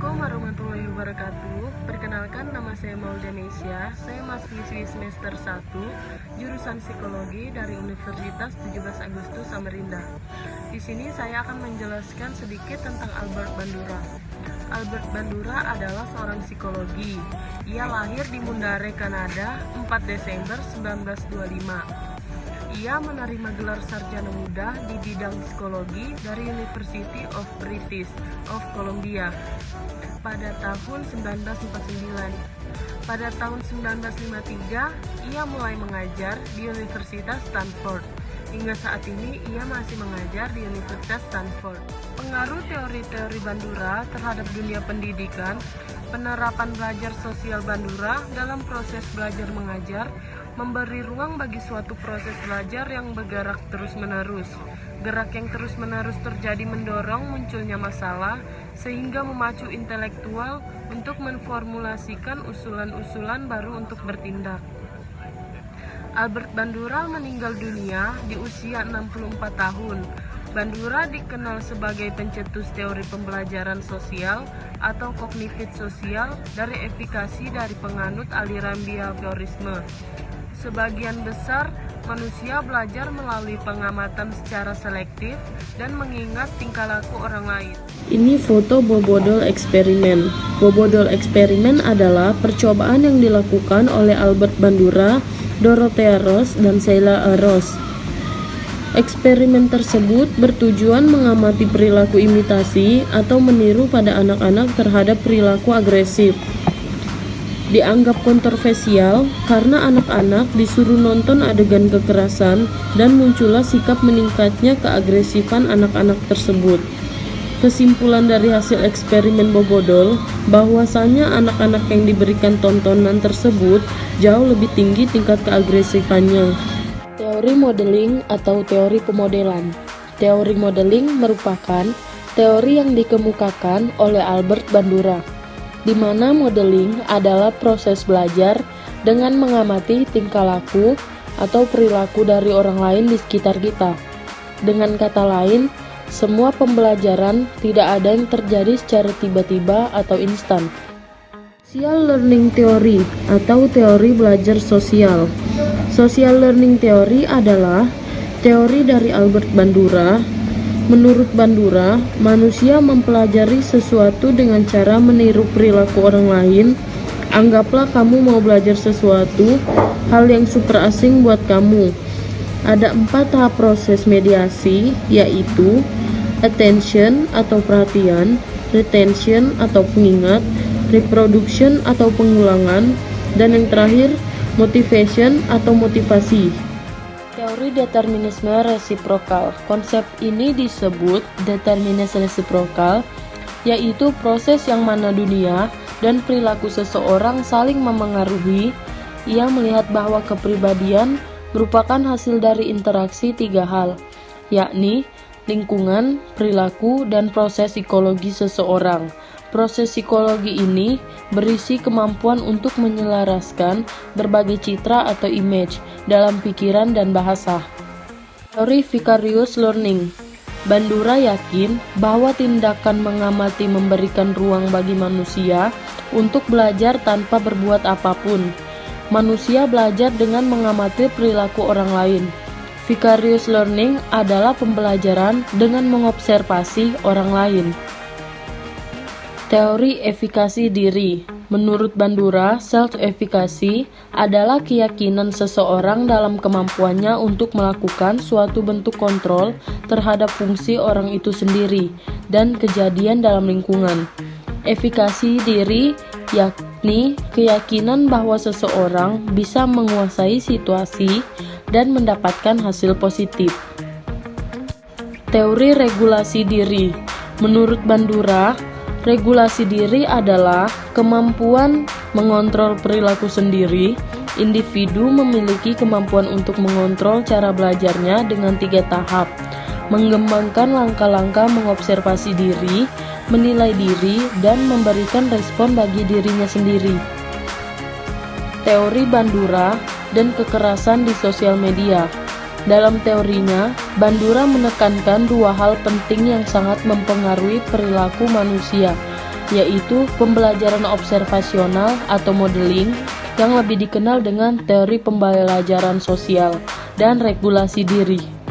Assalamualaikum warahmatullahi wabarakatuh. Perkenalkan, nama saya Maudanesya. Saya mahasiswi semester 1 jurusan Psikologi dari Universitas 17 Agustus Samarinda. Di sini saya akan menjelaskan sedikit tentang Albert Bandura. Albert Bandura adalah seorang psikologi. Ia lahir di Mundare, Kanada, 4 Desember 1925. Ia menerima gelar sarjana muda di bidang psikologi dari University of British of Columbia pada tahun 1949. Pada tahun 1953, ia mulai mengajar di Universitas Stanford. Hingga saat ini, ia masih mengajar di Universitas Stanford. Pengaruh teori-teori Bandura terhadap dunia pendidikan, penerapan belajar sosial Bandura dalam proses belajar mengajar, memberi ruang bagi suatu proses belajar yang bergerak terus-menerus. Gerak yang terus-menerus terjadi mendorong munculnya masalah, sehingga memacu intelektual untuk memformulasikan usulan-usulan baru untuk bertindak. Albert Bandura meninggal dunia di usia 64 tahun. Bandura dikenal sebagai pencetus teori pembelajaran sosial atau kognitif sosial dari efikasi dari penganut aliran behaviorisme. Sebagian besar manusia belajar melalui pengamatan secara selektif dan mengingat tingkah laku orang lain. Ini foto Bobodol eksperimen. Bobodol eksperimen adalah percobaan yang dilakukan oleh Albert Bandura, Dorothea Ross, dan Sheila A. Ross. Eksperimen tersebut bertujuan mengamati perilaku imitasi atau meniru pada anak-anak terhadap perilaku agresif. Dianggap kontroversial karena anak-anak disuruh nonton adegan kekerasan dan muncullah sikap meningkatnya keagresifan anak-anak tersebut. Kesimpulan dari hasil eksperimen Bobodol bahwasanya anak-anak yang diberikan tontonan tersebut jauh lebih tinggi tingkat keagresifannya. Teori modeling atau teori pemodelan. Teori modeling merupakan teori yang dikemukakan oleh Albert Bandura, di mana modeling adalah proses belajar dengan mengamati tingkah laku atau perilaku dari orang lain di sekitar kita. Dengan kata lain, semua pembelajaran tidak ada yang terjadi secara tiba-tiba atau instan. Social learning theory atau teori belajar sosial. Social learning theory adalah teori dari Albert Bandura. Menurut Bandura, manusia mempelajari sesuatu dengan cara meniru perilaku orang lain. Anggaplah kamu mau belajar sesuatu, hal yang super asing buat kamu. Ada 4 tahap proses mediasi, yaitu attention atau perhatian, retention atau pengingat, reproduction atau pengulangan, dan yang terakhir, motivation atau motivasi. Teori determinisme resiprokal. Konsep ini disebut determinisme resiprokal, yaitu proses yang mana dunia dan perilaku seseorang saling memengaruhi. Ia melihat bahwa kepribadian merupakan hasil dari interaksi 3 hal, yakni lingkungan, perilaku, dan proses psikologi seseorang. Proses psikologi ini berisi kemampuan untuk menyelaraskan berbagai citra atau image dalam pikiran dan bahasa. Teori vicarious learning. Bandura yakin bahwa tindakan mengamati memberikan ruang bagi manusia untuk belajar tanpa berbuat apapun. Manusia belajar dengan mengamati perilaku orang lain. Vicarious learning adalah pembelajaran dengan mengobservasi orang lain. Teori efikasi diri. Menurut Bandura, self-efficacy adalah keyakinan seseorang dalam kemampuannya untuk melakukan suatu bentuk kontrol terhadap fungsi orang itu sendiri dan kejadian dalam lingkungan. Efikasi diri yakni keyakinan bahwa seseorang bisa menguasai situasi dan mendapatkan hasil positif. Teori regulasi diri. Menurut Bandura, regulasi diri adalah kemampuan mengontrol perilaku sendiri. Individu memiliki kemampuan untuk mengontrol cara belajarnya dengan 3 tahap: mengembangkan langkah-langkah mengobservasi diri, menilai diri, dan memberikan respon bagi dirinya sendiri. Teori Bandura dan kekerasan di sosial media. Dalam teorinya, Bandura menekankan 2 hal penting yang sangat mempengaruhi perilaku manusia. yaitu pembelajaran observasional atau modeling yang lebih dikenal dengan teori pembelajaran sosial dan regulasi diri.